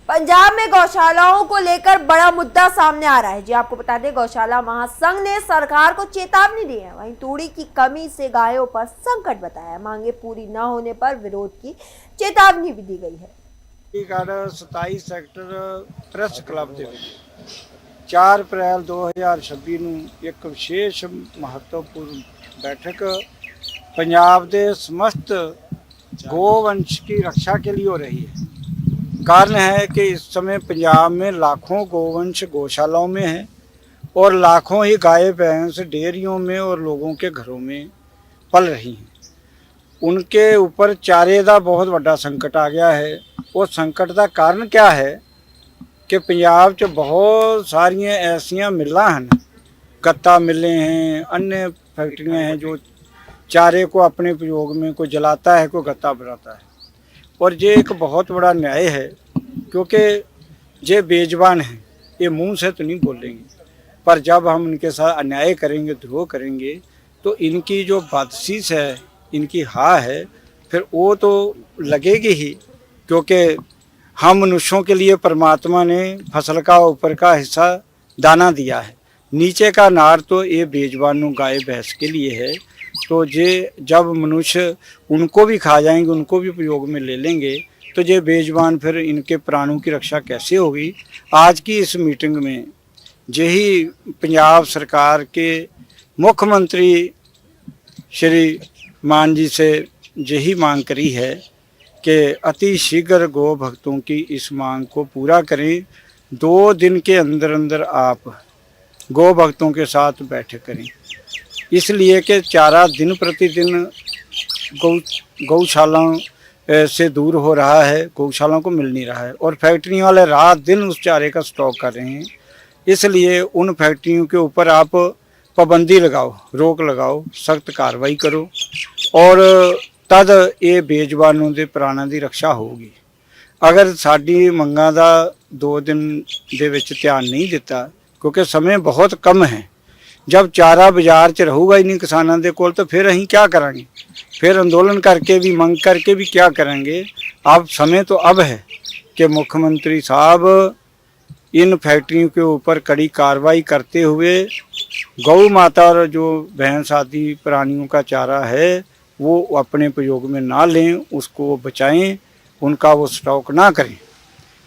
पंजाब में गौशालाओं को लेकर बड़ा मुद्दा सामने आ रहा है। जी आपको बता दें, गौशाला महासंघ ने सरकार को चेतावनी दी है। वहीं तूड़ी की कमी से गायों पर संकट बताया। मांगे पूरी न होने पर विरोध की चेतावनी भी दी गई है। 27 ਸੈਕਟਰ ਪ੍ਰੈਸ ਕਲੱਬ ਦੇ ਵਿੱਚ 4 ਅਪ੍ਰੈਲ 2026 ਨੂੰ ਇੱਕ ਵਿਸ਼ੇਸ਼ ਮਹੱਤਵਪੂਰਨ बैठक पंजाब के समस्त गोवंश की रक्षा के लिए हो रही है। कारण है कि इस समय पंजाब में लाखों गोवंश गौशालाओं में है और लाखों ही गाय भैंस डेयरियों में और लोगों के घरों में पल रही हैं। उनके ऊपर चारे का बहुत बड़ा संकट आ गया है। और संकट का कारण क्या है कि पंजाब च बहुत सारिया ऐसिया मिल्लां हैं, गत्ता मिलें हैं, अन्य फैक्ट्रियां हैं जो चारे को अपने प्रयोग में कोई जलाता है, कोई गत्ता बनाता है। और ये एक बहुत बड़ा न्याय है, क्योंकि ये बेजबान हैं, ये मुंह से तो नहीं बोलेंगे, पर जब हम इनके साथ अन्याय करेंगे, द्रोह करेंगे, तो इनकी जो बदशीस है, इनकी है, फिर वो तो लगेगी ही। क्योंकि हम मनुष्यों के लिए परमात्मा ने फसल का ऊपर का हिस्सा दाना दिया है, नीचे का नार तो ये बेजबानों गाय भैंस के लिए है। तो ये जब मनुष्य उनको भी खा जाएंगे, उनको भी प्रयोग में ले लेंगे, तो ये बेजबान फिर इनके प्राणों की रक्षा कैसे होगी। आज की इस मीटिंग में यही पंजाब सरकार के मुख्यमंत्री श्री मान जी से यही मांग करी है कि अति शीघ्र गौ भक्तों की इस मांग को पूरा करें। 2 दिन के अंदर अंदर आप गौ भक्तों के साथ बैठक करें, इसलिए कि चारा दिन प्रतिदिन गौशालाओं से दूर हो रहा है, गौशालाओं को मिल नहीं रहा है, और फैक्ट्री वाले रात दिन उस चारे का स्टॉक कर रहे हैं। इसलिए उन फैक्ट्रियों के ऊपर आप पाबंदी लगाओ, रोक लगाओ, सख्त कार्रवाई करो, और तद ये बेजबानों के प्राणों की रक्षा होगी। अगर साडी मंगां दा 2 दिन दे विच ध्यान नहीं दिता, क्योंकि समय बहुत कम है, जब चारा बाजार च रहूगा ही नहीं किसानों के कोल, तो फिर अहीं क्या करांगे, फिर अंदोलन करके भी मंग करके भी क्या करेंगे। अब समय तो अब है कि मुख्यमंत्री साहब इन फैक्ट्रियों के ऊपर कड़ी कार्रवाई करते हुए गौ माता और जो भैंस आदि प्राणियों का चारा है वो अपने प्रयोग में ना लें, उसको बचाएं, उनका वो स्टॉक ना करें।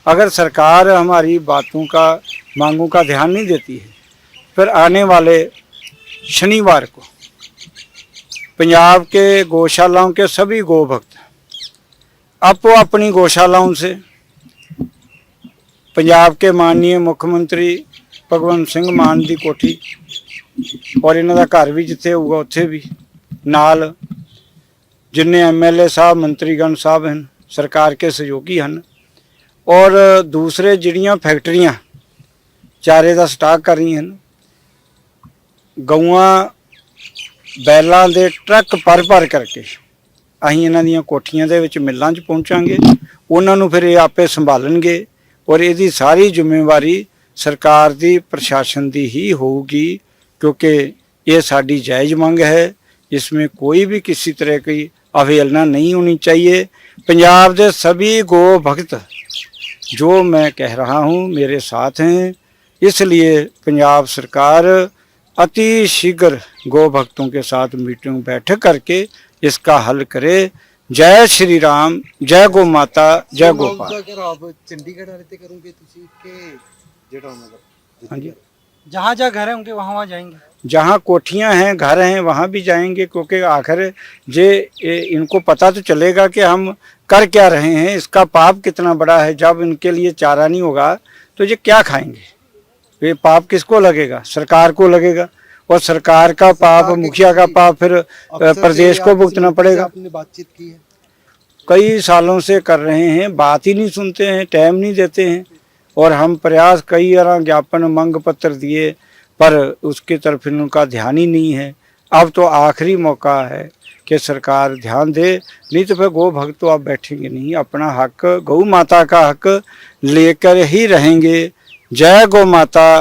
अगर सरकार हमारी बातों का, मांगों का ध्यान नहीं देती है, फिर आने वाले शनिवार को पंजाब के गौशालाओं के सभी गौ भक्त आपो अपनी गौशालाओं से पंजाब के माननीय मुख्यमंत्री भगवंत सिंह मान की कोठी और इन्हों का घर भी जिथे होगा उत्थे भी नाल जिन्ने MLA साहब, मंत्रीगण साहब हैं, सरकार के सहयोगी हैं, और दूसरे जिहड़ियां फैक्ट्रियां चारे का स्टाक कर रही हैं, गऊआं बैलों के ट्रक भर करके असीं इन्हां दीयां कोठियां दे विच मिल्लां च पहुँचांगे, उन्हां नूं फिर ये आपे संभालणगे, और इसकी सारी जिम्मेवारी सरकार दी, प्रशासन की ही होगी, क्योंकि ये साडी जायज़ मंग है। इसमें कोई भी किसी तरह की अवहेलना नहीं होनी चाहिए। पंजाब के सभी गौ भक्त जो मैं कह रहा हूँ मेरे साथ हैं, इसलिए पंजाब सरकार अति शीघ्र गौ भक्तों के साथ मीटिंग बैठक करके इसका हल करे। जय श्री राम, जय गौ माता, जय गोपाल। चंडीगढ़ रहते करोगे तुसी के हाँ जी, जहाँ जहाँ घर है उनके वहाँ जाएंगे, जहाँ कोठियाँ हैं, घर हैं, वहाँ भी जाएंगे, क्योंकि आखिर ये इनको पता तो चलेगा कि हम कर क्या रहे हैं, इसका पाप कितना बड़ा है। जब इनके लिए चारा नहीं होगा तो ये क्या खाएंगे, ये पाप किसको लगेगा, सरकार को लगेगा, और सरकार का पाप, मुखिया का पाप फिर प्रदेश को भुगतना पड़ेगा। आपने बातचीत की है? कई सालों से कर रहे हैं, बात ही नहीं सुनते हैं, टाइम नहीं देते हैं, और हम प्रयास कई बार ज्ञापन मंग पत्र दिए, पर उसकी तरफ इनका ध्यान ही नहीं है। अब तो आखिरी मौका है कि सरकार ध्यान दे, नहीं तो फिर गौ भक्त तो आप बैठेंगे नहीं, अपना हक, गौ माता का हक लेकर ही रहेंगे। जय गौ माता,